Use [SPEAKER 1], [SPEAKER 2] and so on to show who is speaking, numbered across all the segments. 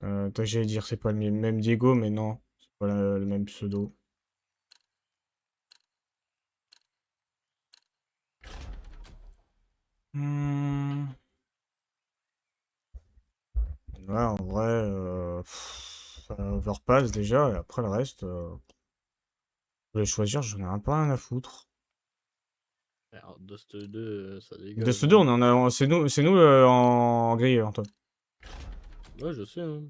[SPEAKER 1] Toi, j'allais dire, c'est pas le même Diego, mais non. C'est pas le même pseudo. Hmm. Ouais, en vrai, Overpass déjà, et après le reste, je vais choisir, j'en ai un peu rien à foutre.
[SPEAKER 2] Alors, Dust 2, ça
[SPEAKER 1] De
[SPEAKER 2] dégage.
[SPEAKER 1] ce deux,
[SPEAKER 2] Hein.
[SPEAKER 1] on en a, c'est nous en grille, Antoine.
[SPEAKER 2] Ouais, je sais. Hein.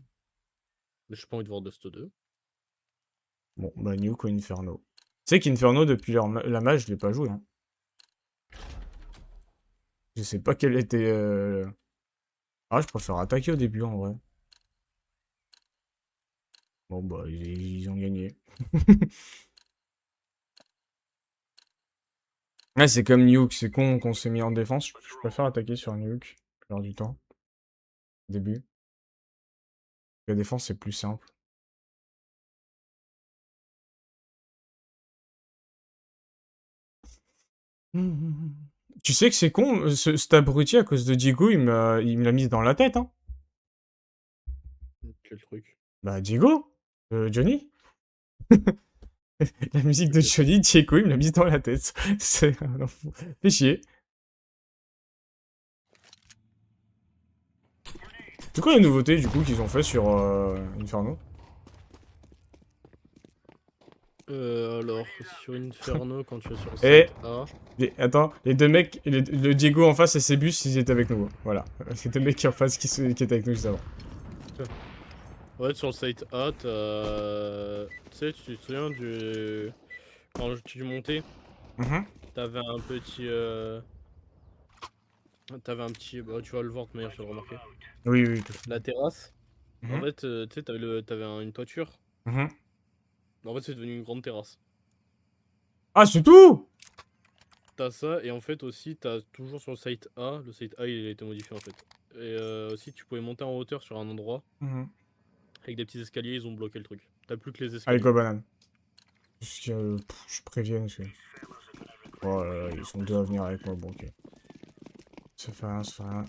[SPEAKER 2] Mais j'ai pas envie de voir Dust 2.
[SPEAKER 1] Bon, bah Nuke ou Inferno. Tu sais qu'Inferno, depuis la mage, je l'ai pas joué, hein. Je sais pas quel était... Ah, je préfère attaquer au début, en vrai. Bon, bah, ils ont gagné. Ouais, c'est comme Nuke, c'est con qu'on s'est mis en défense. Je préfère attaquer sur Nuke, la plupart du temps, au début. La défense, c'est plus simple. Tu sais que c'est con, cet abruti, à cause de Diego, il me l'a mise dans la tête, hein.
[SPEAKER 2] Quel truc.
[SPEAKER 1] Bah, Diego, Johnny. La musique de
[SPEAKER 2] Ok.
[SPEAKER 1] Johnny, Diego, il me l'a mise dans la tête. C'est un enfant. Fais chier. C'est quoi la nouveauté, du coup, qu'ils ont fait sur Inferno?
[SPEAKER 2] Alors, sur Inferno, quand tu es sur le
[SPEAKER 1] Et
[SPEAKER 2] site A.
[SPEAKER 1] attends, les deux mecs, le Diego en face et Sebus, ils étaient avec nous. Voilà. Les deux mecs qui en face qui étaient avec nous juste avant.
[SPEAKER 2] Ouais, sur le site A, tu sais, tu te souviens du. Quand tu montais,
[SPEAKER 1] Mhm.
[SPEAKER 2] t'avais un petit. T'avais un petit. Bah, tu vas le voir de toute manière, tu vas le remarquer.
[SPEAKER 1] Oui, oui, tout à fait.
[SPEAKER 2] La terrasse. En
[SPEAKER 1] Mhm.
[SPEAKER 2] fait, tu sais, t'avais une toiture.
[SPEAKER 1] Mhm.
[SPEAKER 2] En fait, c'est devenu une grande terrasse.
[SPEAKER 1] Ah, c'est tout!
[SPEAKER 2] T'as ça, et en fait, aussi, t'as toujours sur le site A. Le site A, il a été modifié en fait. Et aussi, tu pouvais monter en hauteur sur un endroit.
[SPEAKER 1] Mhm.
[SPEAKER 2] Avec des petits escaliers, ils ont bloqué le truc. T'as plus que les
[SPEAKER 1] Allez,
[SPEAKER 2] escaliers.
[SPEAKER 1] go banane. Parce que, je préviens, parce que... Oh là là, ils sont deux à venir avec moi, bon, ok. Ça fait rien, ça fait rien.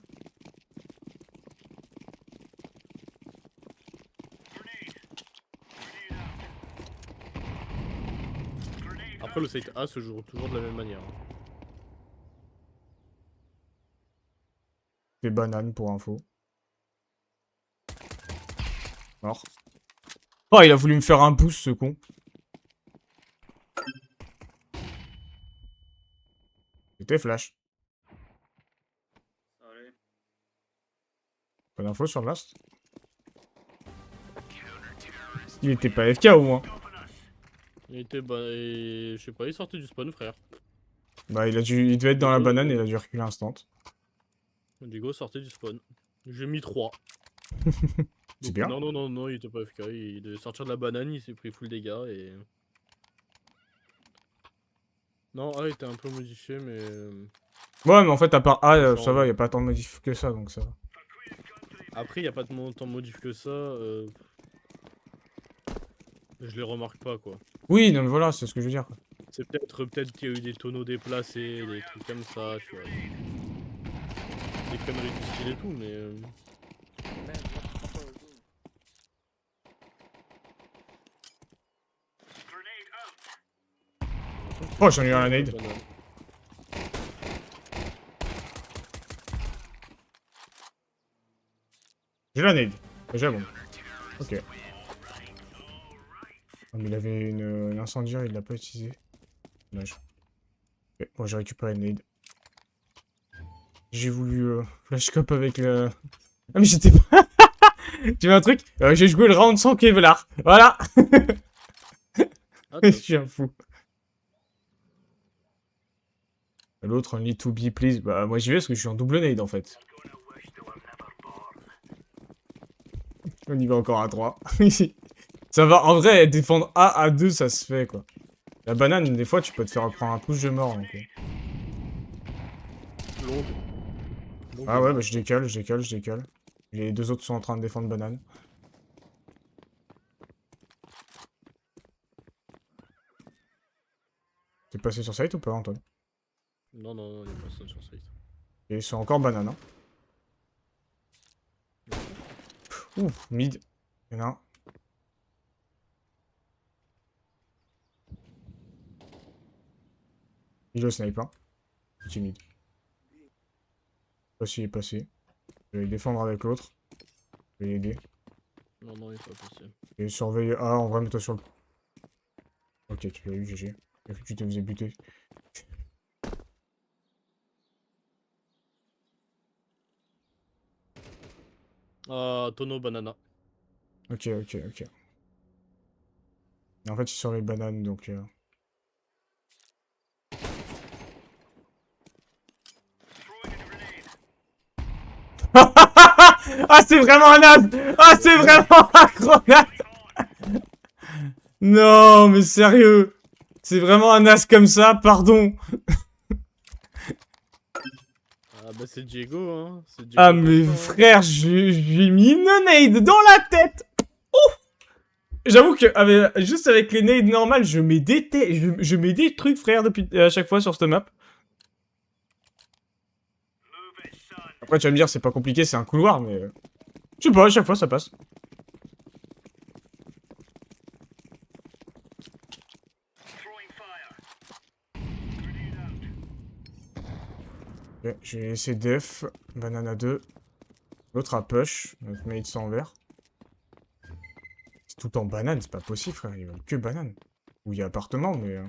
[SPEAKER 2] Après, le site A se joue toujours de la même manière. Hein.
[SPEAKER 1] Des bananes, pour info. Mort. Oh, il a voulu me faire un boost, ce con. C'était flash. Pas d'infos sur Last? Il était pas FK, au moins.
[SPEAKER 2] Il était, bah, je sais pas, il sortait du spawn, frère.
[SPEAKER 1] Bah, il devait être dans la
[SPEAKER 2] Diego,
[SPEAKER 1] banane, et il a dû reculer instant.
[SPEAKER 2] Diego sortait du spawn. J'ai mis 3.
[SPEAKER 1] C'est
[SPEAKER 2] Donc,
[SPEAKER 1] bien.
[SPEAKER 2] non, non, non, non, il était pas FK. Il devait sortir de la banane, il s'est pris full dégâts et. Non, A était un peu modifié, mais.
[SPEAKER 1] Ouais, mais en fait, à part A,
[SPEAKER 2] C'est
[SPEAKER 1] ça
[SPEAKER 2] genre.
[SPEAKER 1] va, y a pas tant de modifs que ça, donc ça va.
[SPEAKER 2] Après, il a pas tant de modif que ça. Je les remarque pas, quoi.
[SPEAKER 1] Oui, non, mais voilà, c'est ce que je veux dire, quoi.
[SPEAKER 2] C'est peut-être qu'il y a eu des tonneaux déplacés, des trucs comme ça, tu vois. Des conneries du style et tout, mais.
[SPEAKER 1] Oh, j'en ai eu un nade.
[SPEAKER 2] Banane.
[SPEAKER 1] J'ai la nade. Déjà, bon. Ok. Ah, mais il avait une incendiaire, il l'a pas utilisé. Dommage. Ok, bon, j'ai récupéré le nade. J'ai voulu flash cop avec le... Ah, mais j'étais pas... Tu veux un truc? J'ai joué le round sans Kevlar. Voilà.
[SPEAKER 2] Ah,
[SPEAKER 1] Je
[SPEAKER 2] top.
[SPEAKER 1] suis un fou. L'autre, un need to be, please. Bah, moi, j'y vais parce que je suis en double nade, en fait. On y va encore à 3. Ça va, en vrai, défendre A à 2, ça se fait, quoi. La banane, des fois, tu peux te faire prendre un push de mort. Donc.
[SPEAKER 2] Longue. Longue
[SPEAKER 1] Ah
[SPEAKER 2] et
[SPEAKER 1] ouais,
[SPEAKER 2] mort.
[SPEAKER 1] bah je décale, je décale, je décale. Les deux autres sont en train de défendre banane. T'es passé sur site ou pas, Antoine?
[SPEAKER 2] Non, non, non, il y a personne sur site.
[SPEAKER 1] Et ils sont encore banane, hein. Ouf, mid. Il y en a un. Il est au snipe, hein. Petit mid. Je sais pas s'il est passé. Je vais le défendre avec l'autre. Je vais l'aider.
[SPEAKER 2] Non, non, il est pas possible.
[SPEAKER 1] Et surveille. Ah, en vrai, mets-toi sur le. Ok, tu l'as eu, GG. J'ai cru que tu te faisais buter.
[SPEAKER 2] Ah, tonneau banana.
[SPEAKER 1] Ok, ok, ok. Et en fait, il surveille banane, donc. Ah, c'est vraiment un as! Ah, c'est vraiment un grenade! Non, mais sérieux! C'est vraiment un as comme ça, pardon!
[SPEAKER 2] Ah, bah, c'est Diego, hein. C'est Diego
[SPEAKER 1] Ah,
[SPEAKER 2] le
[SPEAKER 1] mais
[SPEAKER 2] constant, hein.
[SPEAKER 1] frère, j'ai mis une nade dans la tête! J'avoue que juste avec les nades normales, je mets je mets des trucs, frère, depuis à chaque fois sur cette map. Après, tu vas me dire, c'est pas compliqué, c'est un couloir, mais. Je sais pas, à chaque fois, ça passe. Ok, je vais laisser def, banana 2. L'autre a push, notre mate sans vert. C'est tout en banane, c'est pas possible, frère, ils veulent que banane. Ou il y a appartement, mais.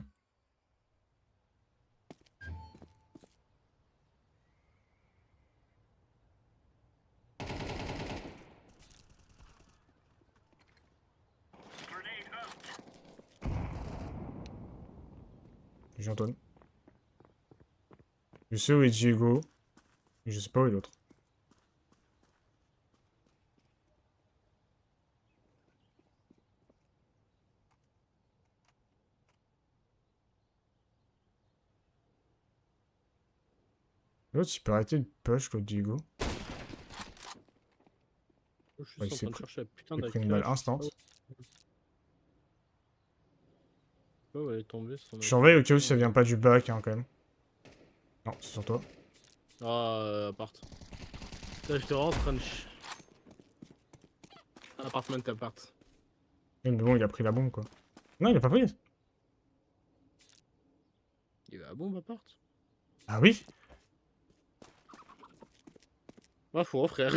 [SPEAKER 1] J'entends. Je sais où est Diego, mais je sais pas où est l'autre. L'autre, il peut arrêter de push, l'autre Diego.
[SPEAKER 2] Je suis
[SPEAKER 1] Ouais,
[SPEAKER 2] juste en train de chercher la putain
[SPEAKER 1] il s'est pris une balle
[SPEAKER 2] d'AK. Je sais pas
[SPEAKER 1] instant.
[SPEAKER 2] où elle est tombée, son
[SPEAKER 1] Je
[SPEAKER 2] AK.
[SPEAKER 1] surveille au cas où ça
[SPEAKER 2] Putain,
[SPEAKER 1] vient pas du bac, hein, quand même. Non, c'est sur toi.
[SPEAKER 2] Ah, appart. Là, j'étais vraiment en train de. Appartement appart.
[SPEAKER 1] Mais bon, il a pris la bombe, quoi. Non, il a pas pris.
[SPEAKER 2] Il va à bombe appart.
[SPEAKER 1] Ah oui?
[SPEAKER 2] Ah, faut frère.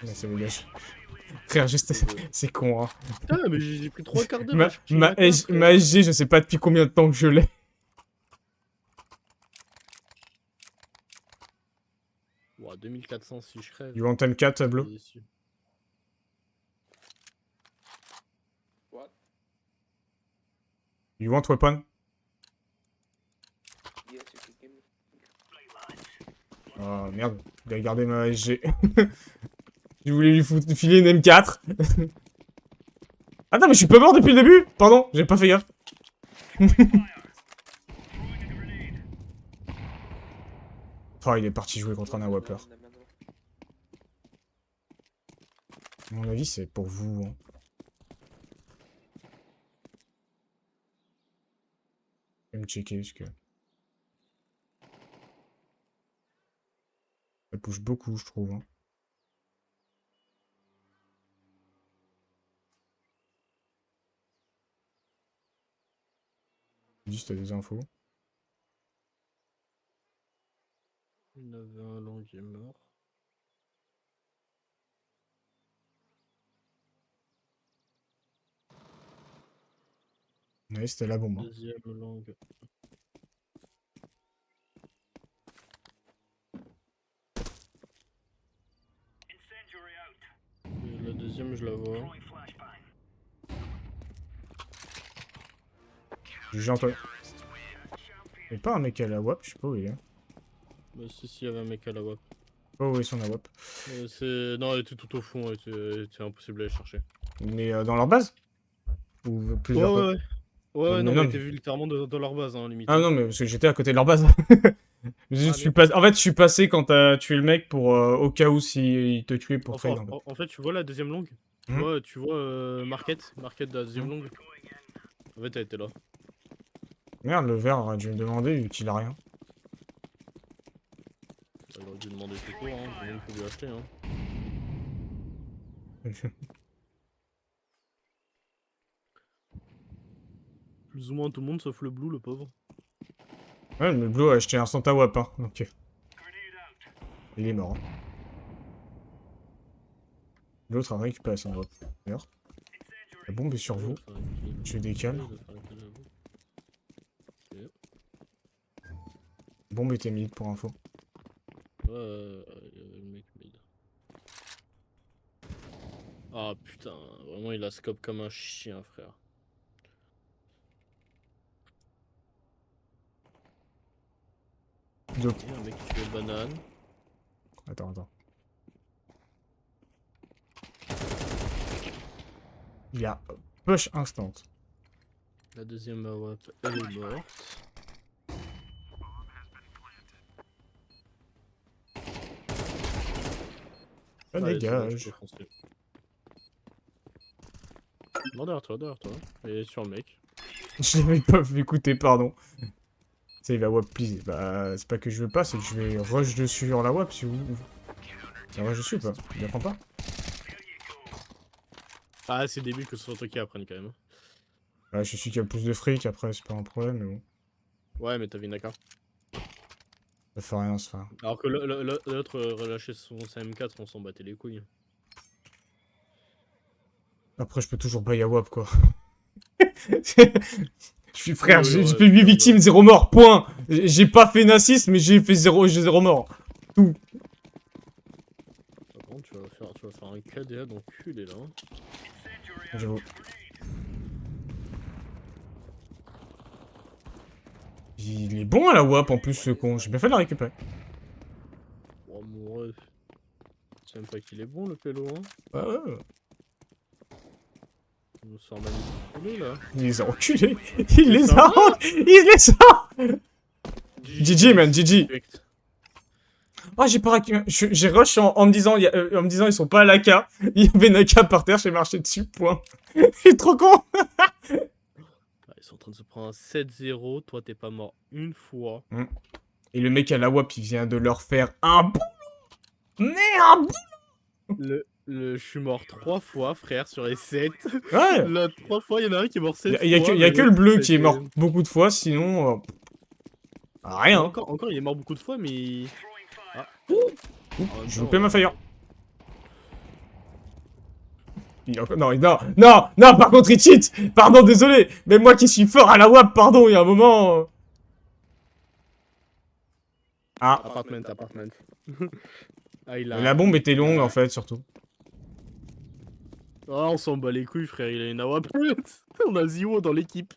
[SPEAKER 1] Mais c'est dégage. Frère, juste, c'est con, hein.
[SPEAKER 2] Putain, mais j'ai pris 3 quarts d'heure à chercher une AK,
[SPEAKER 1] Ma
[SPEAKER 2] frère.
[SPEAKER 1] SG, je sais pas depuis combien de temps que je l'ai.
[SPEAKER 2] Ouah, 2400 si je crève.
[SPEAKER 1] You want M4, Bleu?
[SPEAKER 2] Déçu.
[SPEAKER 3] What?
[SPEAKER 1] You want weapon?
[SPEAKER 3] Yes, you can give me.
[SPEAKER 1] Oh merde, il a gardé ma SG. Je voulais lui filer une M4. Attends, mais je suis pas mort depuis le début? Pardon, j'ai pas fait gaffe. Oh, il est parti jouer contre un AWPer. À mon avis, c'est pour vous. Hein. Je vais me checker parce que. Ça bouge beaucoup, je trouve. Hein. Dis si t'as des infos.
[SPEAKER 2] Il y en avait un long qui est mort.
[SPEAKER 1] Ouais, c'était la bombe. Hein.
[SPEAKER 2] Deuxième longue. Et la deuxième, je la vois.
[SPEAKER 1] J'ai entendu. Mais pas un mec à la WAP, je sais pas où il est.
[SPEAKER 2] Bah, si, il y avait un mec à la WAP.
[SPEAKER 1] Pas où est son AWAP.
[SPEAKER 2] Non, elle était tout au fond, elle était impossible à aller chercher.
[SPEAKER 1] Mais dans leur base? Ou
[SPEAKER 2] Ouais,
[SPEAKER 1] plusieurs fois.
[SPEAKER 2] ouais. Ouais,
[SPEAKER 1] Mais
[SPEAKER 2] non,
[SPEAKER 1] non,
[SPEAKER 2] mais
[SPEAKER 1] mais-
[SPEAKER 2] t'es vu littéralement dans leur base, hein, limite.
[SPEAKER 1] Ah
[SPEAKER 2] Hein.
[SPEAKER 1] non, mais parce que j'étais à côté de leur base.
[SPEAKER 2] Ah,
[SPEAKER 1] Je suis
[SPEAKER 2] mais
[SPEAKER 1] En fait, je suis passé quand t'as tué le mec pour au cas où s'il te tuait pour trade. En fait.
[SPEAKER 2] en fait, tu vois la deuxième longue?
[SPEAKER 1] Hmm.
[SPEAKER 2] Tu vois Market de la deuxième longue? En fait, elle était là.
[SPEAKER 1] Merde, le verre aurait dû me demander vu qu'il a rien.
[SPEAKER 2] Elle aurait dû demander tout court, hein. Il faut lui acheter, hein. Plus ou moins tout le monde sauf le blue, le pauvre.
[SPEAKER 1] Ouais, le Blue a acheté un Santawap, hein. Donc, il est mort. Hein. L'autre a récupéré son wap. D'ailleurs, la bombe est sur vous. Je décale. La bombe était mid pour info.
[SPEAKER 2] Ouais, le mec mid. Ah putain, vraiment il a scope comme un chien, frère.
[SPEAKER 1] Deux.
[SPEAKER 2] Il y a un mec qui fait banane.
[SPEAKER 1] Attends. Il y a push instant.
[SPEAKER 2] La deuxième wap, elle est morte.
[SPEAKER 1] Ah,
[SPEAKER 2] Allez, c'est bon, tu
[SPEAKER 1] dégage.
[SPEAKER 2] peux foncer. Non, derrière toi. Et sur le mec.
[SPEAKER 1] Je l'avais pas vu écouter, pardon. Ça, il va wap, please. Bah, c'est pas que je veux pas, c'est que je vais rush dessus en la wap si vous. La rush dessus ou pas? Il apprend pas?
[SPEAKER 2] Ah, c'est débile que ce soit toi qui apprenne quand même.
[SPEAKER 1] Ouais, je suis qui a le plus de fric, après, c'est pas un problème, mais bon.
[SPEAKER 2] Ouais, mais t'as vu Naka.
[SPEAKER 1] Ça fait rien, ça fait rien.
[SPEAKER 2] Alors que l'autre relâchait sa M4, on s'en battait les couilles.
[SPEAKER 1] Après, je peux toujours buy à wap, quoi. Je suis frère,
[SPEAKER 2] Oui,
[SPEAKER 1] j'ai
[SPEAKER 2] ouais,
[SPEAKER 1] fait 8
[SPEAKER 2] c'est
[SPEAKER 1] victimes,
[SPEAKER 2] vrai.
[SPEAKER 1] 0 mort, point. J'ai pas fait Nassis, mais j'ai 0 mort. Tout.
[SPEAKER 2] Par contre, tu vas faire un KDA d'enculé là. Hein.
[SPEAKER 1] J'avoue. Il est bon à la wap en plus, ce con. J'ai bien fait de la récupérer.
[SPEAKER 2] Oh mon ref. Tu sais même pas qu'il est bon le pélo, hein.
[SPEAKER 1] Ouais.
[SPEAKER 2] Il nous sort manipulé là.
[SPEAKER 1] Il les a enculés. Il les a. GG, man, GG. Oh, j'ai pas récupéré. J'ai rush en me disant, en me disant, ils sont pas à l'AK. Il y avait Naka par terre, j'ai marché dessus, point. Je suis trop con.
[SPEAKER 2] Ah, ils sont en train de se prendre un 7-0. Toi, t'es pas mort une fois.
[SPEAKER 1] Et le mec à la wap, il vient de leur faire un boulot. Merde.
[SPEAKER 2] Je suis mort 3 fois, frère, sur les 7.
[SPEAKER 1] Ouais.
[SPEAKER 2] Là, 3 fois, il y en a un qui est mort 7 fois.
[SPEAKER 1] Il y a que le bleu qui est mort beaucoup de fois, sinon... rien.
[SPEAKER 2] Encore, il est mort beaucoup de fois, mais... Ah.
[SPEAKER 1] Je loupé ma fire. Non, par contre, il cheat. Pardon, désolé. Mais moi qui suis fort à la WAP, pardon, il y a un moment... Ah.
[SPEAKER 2] Apartment. Ah,
[SPEAKER 1] La bombe était longue, en fait, surtout.
[SPEAKER 2] Ah, on s'en bat les couilles, frère, il a une AWP. On a Zio dans l'équipe.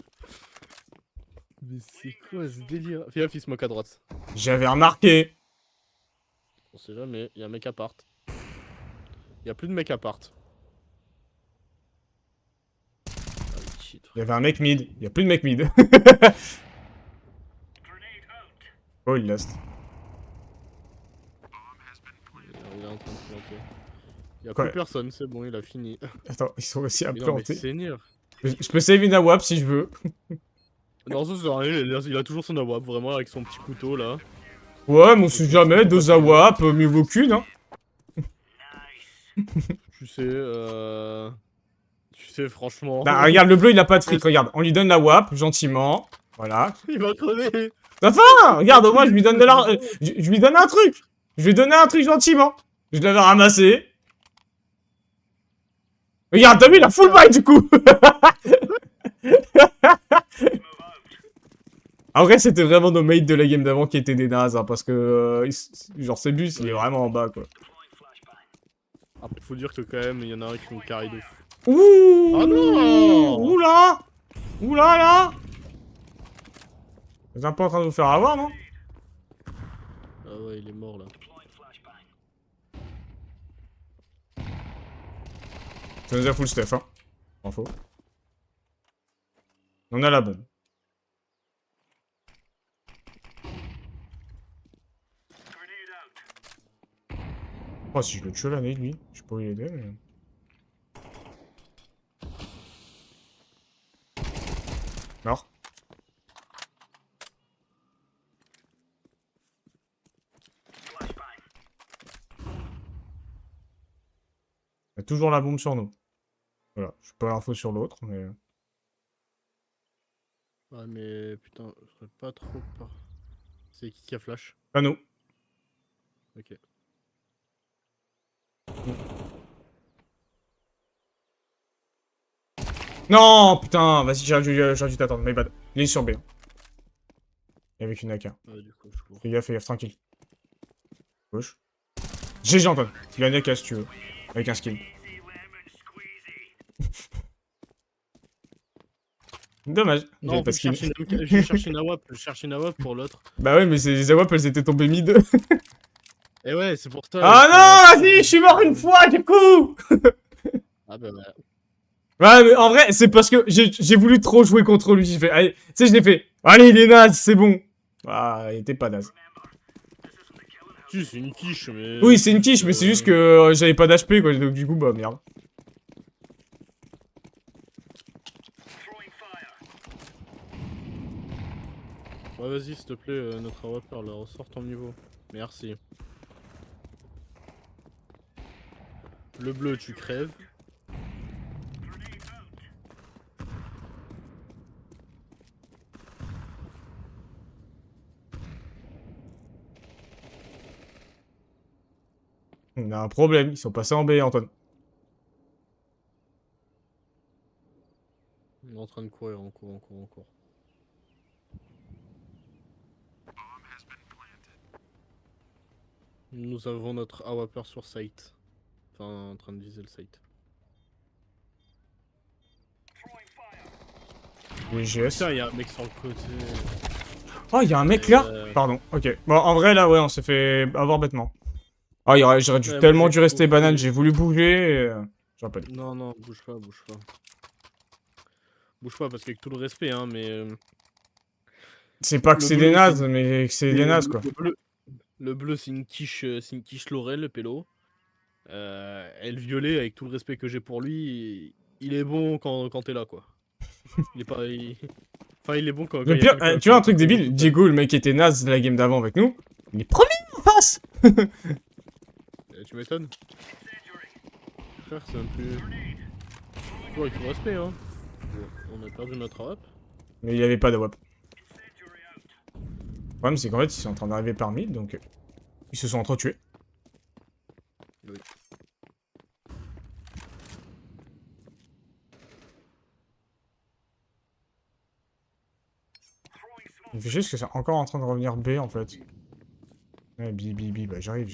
[SPEAKER 2] Mais c'est quoi ce délire? Fais gaffe, il se moque à droite.
[SPEAKER 1] J'avais remarqué.
[SPEAKER 2] On sait jamais, il y a un mec à part. Il y a plus de mecs à part. Ah, le cheat,
[SPEAKER 1] Il y avait un mec mid. Il y a plus de mec mid. Oh, il last.
[SPEAKER 2] Il est en train de planter. Il y a
[SPEAKER 1] Quoi?
[SPEAKER 2] plus personne, c'est bon, il a fini.
[SPEAKER 1] Attends, ils sont aussi à
[SPEAKER 2] Mais non, mais
[SPEAKER 1] planter.
[SPEAKER 2] seigneur.
[SPEAKER 1] Je peux save une AWAP si je veux.
[SPEAKER 2] Non, ça sert à rien, il a toujours son AWP, vraiment, avec son petit couteau, là.
[SPEAKER 1] Ouais, mais on sait jamais, 2 AWAP, mieux vaut qu'une, hein.
[SPEAKER 2] Tu sais, franchement...
[SPEAKER 1] Bah, regarde, le bleu, il a pas de fric, regarde. On lui donne la WAP, gentiment. Voilà.
[SPEAKER 2] Il va crever.
[SPEAKER 1] Enfin, regarde, au moins, je lui donne de l'argent. Je lui donne un truc. Je lui ai donné un truc gentiment. Je l'avais ramassé. Regarde, t'as vu, il a full buy, du coup. En vrai, c'était vraiment nos mates de la game d'avant qui étaient des nazes, hein, parce que, genre, ce bus, il est vraiment en bas, quoi.
[SPEAKER 2] Après, faut dire que quand même, il y en a un qui nous carry de fou.
[SPEAKER 1] Ouh.
[SPEAKER 2] Oh non.
[SPEAKER 1] Oula. Oula, là. Vous êtes pas en train de vous faire avoir, non?
[SPEAKER 2] Ah ouais, il est mort, là.
[SPEAKER 1] Ça nous a full stuff, hein. Info. On a la bombe. Oh, si je le tue à l'année, lui. Je peux l'aider, mais... Mort. Il y a toujours la bombe sur nous. Voilà. Je suis pas l'info sur l'autre, mais...
[SPEAKER 2] Ah mais putain, je serais pas trop par... C'est qui a flash?
[SPEAKER 1] Pas nous.
[SPEAKER 2] Ok.
[SPEAKER 1] Non, putain, vas-y, j'aurais dû t'attendre, my bad. Il est sur B. Et avec une AK.
[SPEAKER 2] Du coup, je cours.
[SPEAKER 1] Fais gaffe, tranquille. Gauche. GG Antoine. Il a une AK si tu veux. Avec un skill. Dommage.
[SPEAKER 2] Non,
[SPEAKER 1] J'avais
[SPEAKER 2] en
[SPEAKER 1] pas
[SPEAKER 2] fait,
[SPEAKER 1] skill.
[SPEAKER 2] je cherchais une AWP pour l'autre.
[SPEAKER 1] Bah ouais, mais les AWP, elles étaient tombées mid.
[SPEAKER 2] Et ouais, c'est pour ça.
[SPEAKER 1] Ah non, vas-y, je suis mort une fois, du coup.
[SPEAKER 2] Ah bah ouais.
[SPEAKER 1] Ouais, mais en vrai, c'est parce que j'ai voulu trop jouer contre lui. J'ai fait, allez, tu sais, je l'ai fait. Allez, il est naze, c'est bon. Ah, il était pas naze.
[SPEAKER 2] Si, c'est une quiche, mais...
[SPEAKER 1] Oui, c'est une quiche, mais c'est juste que j'avais pas d'HP, quoi. Donc du coup, bah merde.
[SPEAKER 2] Ouais, vas-y, s'il te plaît, notre AWP, là, ressort ton niveau. Merci. Le bleu, tu crèves.
[SPEAKER 1] On a un problème, ils sont passés en B, Antoine.
[SPEAKER 2] On est en train de courir, on court, on court, on court. Nous avons notre AWPer sur site. Enfin, en train de viser le site.
[SPEAKER 1] Les GS.
[SPEAKER 2] Putain, il y a un mec sur le côté.
[SPEAKER 1] Oh, il y a un mec là. Pardon, ok. Bon, en vrai, là, ouais, on s'est fait avoir bêtement. Ah, j'aurais
[SPEAKER 2] Ouais,
[SPEAKER 1] tellement
[SPEAKER 2] moi,
[SPEAKER 1] dû
[SPEAKER 2] j'ai
[SPEAKER 1] rester
[SPEAKER 2] couru.
[SPEAKER 1] banane, j'ai voulu bouger et... j'aurais pas dû.
[SPEAKER 2] Non, non, bouge pas, bouge pas. Bouge pas, parce qu'avec tout le respect, hein, mais...
[SPEAKER 1] C'est pas que
[SPEAKER 2] Le
[SPEAKER 1] c'est des
[SPEAKER 2] bleu,
[SPEAKER 1] nazes, mais que c'est des nazes, quoi.
[SPEAKER 2] Le bleu, c'est une quiche Laurel, le pélo. Et le violet, avec tout le respect que j'ai pour lui, il est bon quand t'es là, quoi. Il est pas... Enfin, il est bon quand
[SPEAKER 1] Le
[SPEAKER 2] il y a
[SPEAKER 1] pire,
[SPEAKER 2] quelqu'un...
[SPEAKER 1] tu vois un truc
[SPEAKER 2] quand il est
[SPEAKER 1] débile,
[SPEAKER 2] tout seul.
[SPEAKER 1] Diego, le mec qui était naze de la game d'avant avec nous, il est premier en face.
[SPEAKER 2] Tu m'étonnes. Frère, c'est un peu... Toujours avec tout le respect, hein. On a perdu notre rap.
[SPEAKER 1] Mais il y avait pas de WAP. Le problème, c'est qu'en fait, ils sont en train d'arriver par mid, donc... ils se sont entretués.
[SPEAKER 2] Oui.
[SPEAKER 1] Il me fait juste que c'est encore en train de revenir B, en fait. Ouais, B, bah j'arrive.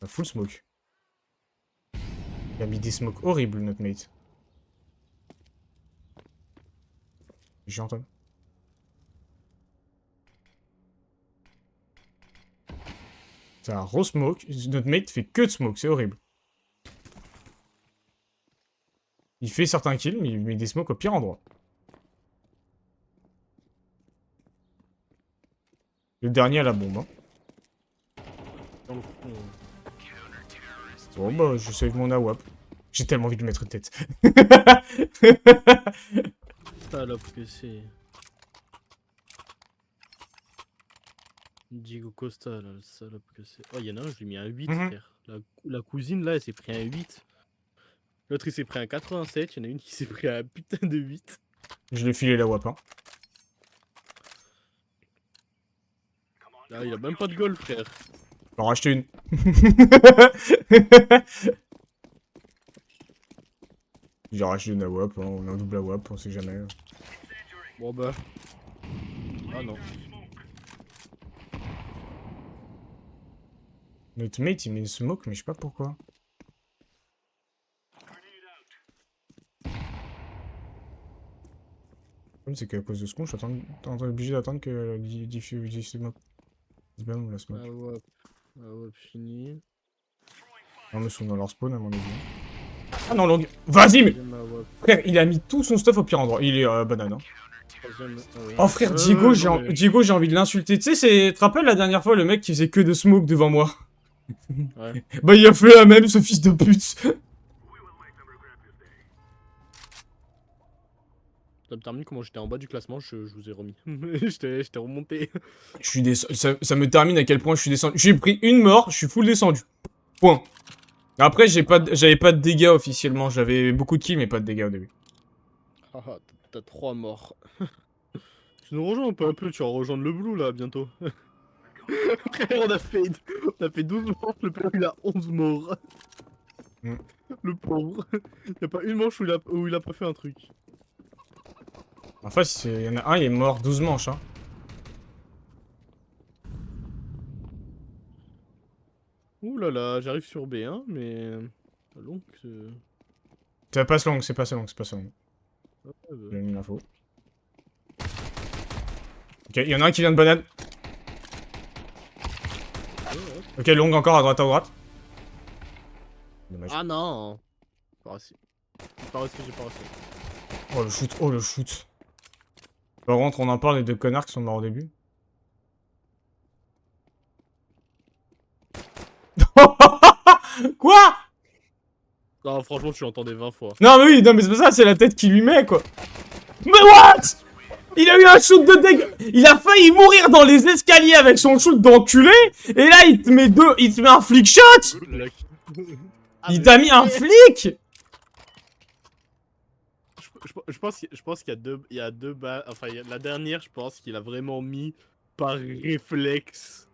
[SPEAKER 1] Full smoke. Il a mis des smokes horribles, notre mate. J'ai entendu. C'est un raw smoke. Notre mate fait que de smoke, c'est horrible. Il fait certains kills, mais il met des smokes au pire endroit. Le dernier à la bombe. Hein.
[SPEAKER 2] Dans le fond,
[SPEAKER 1] Bon, bah, je save mon AWAP. J'ai tellement envie de lui mettre une tête.
[SPEAKER 2] salope que c'est. Diego Costa, là, le salope que c'est. Oh, il y en a un, je lui ai mis un 8, frère. La cousine, là, elle s'est pris un 8. L'autre, il s'est pris un 87. Il y en a une qui s'est pris un putain de 8.
[SPEAKER 1] Je l'ai filé l'AWAP. Hein.
[SPEAKER 2] Ah, il a même pas de goal, frère.
[SPEAKER 1] J'en racheter une. J'ai racheté une AWAP, hein. On a un double AWAP, on sait jamais.
[SPEAKER 2] Bon, bah. Ah non.
[SPEAKER 1] Notre mate, il met une smoke, mais je sais pas pourquoi. Le problème, c'est qu'à cause de ce con, je suis obligé d'attendre que diffuse smoke. C'est bien la smoke.
[SPEAKER 2] Ah ouais, fini.
[SPEAKER 1] Non, mais ils sont dans leur spawn, à mon avis. Ah non, long. Vas-y, mais.
[SPEAKER 2] Deuxième, ouais,
[SPEAKER 1] Frère, il a mis tout son stuff au pire endroit. Il est banane. Hein.
[SPEAKER 2] troisième, ouais.
[SPEAKER 1] Oh frère, Diego,
[SPEAKER 2] non, mais-
[SPEAKER 1] Diego, j'ai envie de l'insulter. Tu sais, tu te rappelles la dernière fois le mec qui faisait que de smoke devant moi?
[SPEAKER 2] Ouais.
[SPEAKER 1] Bah, il a fait la même, ce fils de pute.
[SPEAKER 2] Ça me termine comment j'étais en bas du classement, je vous ai remis. J'étais remonté.
[SPEAKER 1] Je suis descendu. Ça me termine à quel point je suis descendu. J'ai pris une mort, je suis full descendu. Point. Après, j'avais pas de dégâts officiellement. J'avais beaucoup de kills, mais pas de dégâts au début.
[SPEAKER 2] Ah, t'as 3 morts. Tu nous rejoins un peu, tu vas rejoindre le blue là bientôt. Frère, on a fait 12 morts, le père il a 11 morts.
[SPEAKER 1] Mm.
[SPEAKER 2] Le pauvre. Y'a pas une manche où il a pas fait un truc.
[SPEAKER 1] En fait, il y en a un, il est mort 12 manches. Hein.
[SPEAKER 2] Ouh là là, j'arrive sur B1, mais... Donc,
[SPEAKER 1] C'est pas long, c'est pas long, c'est pas long.
[SPEAKER 2] bah,
[SPEAKER 1] J'ai mis l'info. Ok, il y en a un qui vient de banane.
[SPEAKER 2] ouais.
[SPEAKER 1] Ok, long encore à droite. Dommage.
[SPEAKER 2] Ah non. Pas réussi. J'ai pas réussi.
[SPEAKER 1] Oh le shoot, oh le shoot. Par contre, on en parle des deux connards qui sont morts au début. Quoi?
[SPEAKER 2] Non, franchement, tu l'entendais 20 fois.
[SPEAKER 1] Non mais oui, non mais c'est pas ça, c'est la tête qui lui met quoi. Mais what? Il a eu un shoot de dégâts. Il a failli mourir dans les escaliers avec son shoot d'enculé. Et là, il te met un flick shot. Il t'a mis un flic.
[SPEAKER 2] Je pense qu'il y a deux balles. Enfin, la dernière, je pense qu'il a vraiment mis par réflexe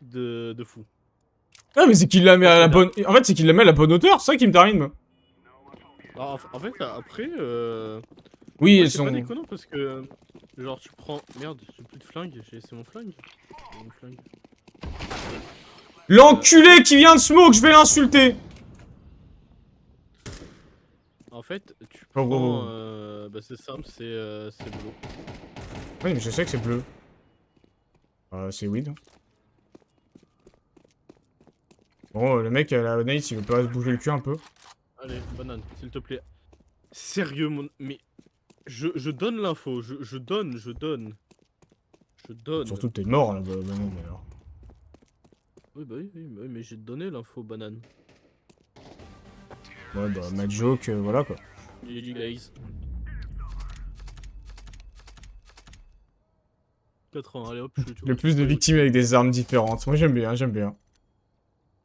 [SPEAKER 2] de fou.
[SPEAKER 1] Ah mais c'est qu'il la met à la bonne... En fait, c'est qu'il la met à la bonne hauteur, c'est ça qui me termine, moi.
[SPEAKER 2] Alors, en fait, après,
[SPEAKER 1] Oui,
[SPEAKER 2] ouais,
[SPEAKER 1] elles
[SPEAKER 2] c'est
[SPEAKER 1] sont...
[SPEAKER 2] pas déconnant parce que, genre, tu prends... Merde, j'ai plus de flingue, j'ai laissé mon flingue. Mon flingue.
[SPEAKER 1] L'enculé qui vient de smoke, je vais l'insulter.
[SPEAKER 2] En fait, tu
[SPEAKER 1] Oh,
[SPEAKER 2] prends...
[SPEAKER 1] oh, oh.
[SPEAKER 2] Bah, c'est simple, c'est bleu.
[SPEAKER 1] Oui, mais je sais que c'est bleu. C'est weed. Bon, le mec à la nade, il veut pas se bouger le cul un peu.
[SPEAKER 2] Allez, banane, s'il te plaît. Sérieux, mon... Mais... Je donne l'info, je donne.
[SPEAKER 1] Surtout, t'es mort, là, banane, alors.
[SPEAKER 2] Oui, bah oui, mais j'ai donné l'info, banane.
[SPEAKER 1] Ouais, bah, mad joke, voilà, quoi.
[SPEAKER 2] GG, guys. 4 ans, allez hop, je suis
[SPEAKER 1] Le plus de victimes avec des armes différentes. Moi, j'aime bien, j'aime bien.